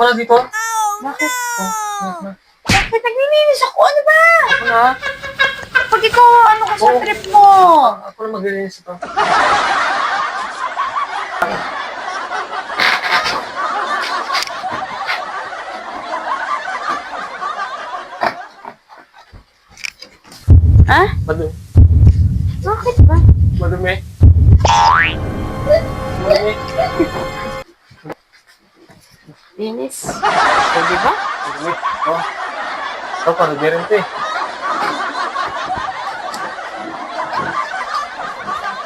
ka na dito. Bakit? Oh, na. Bakit naglilinis ako? Ano ba? Ako na. Pag ikaw, ano ka sa Oo. trip mo? Ako na maglilinis ito. Ha? Madumi. Bakit ba? Madumi. Madumi. Linis. Pwede ba? Madumi. Oh. Ito, panagi rin ito eh.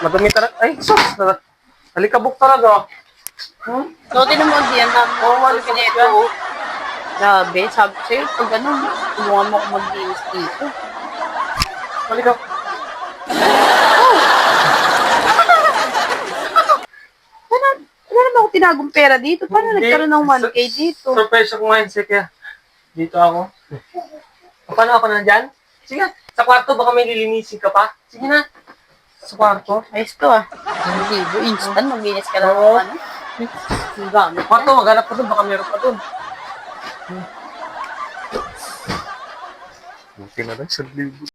Madumi talaga. Ay, sus! Alikabok talaga. Hmm? So, naman diyan na Oo, mo. malis ka Ito. dyan. Grabe, sabi ko sa'yo, pag ano, tulungan mo ako maglinis dito. Malikaw. Wala naman ako tinagong pera dito. Paano Hindi. nagkaroon ng 1K dito? Surprise ako ngayon, kaya dito ako. Paano ako nandyan? Sige, sa kwarto baka may lilinisin ka pa. Sige na. Sa kwarto. Ayos to ah. Hindi, instant, maglinis ka lang Oo. ng ano. Ang gamit. Kwarto, maghanap ka dun. Baka meron pa dun. Buti na lang, 1,000.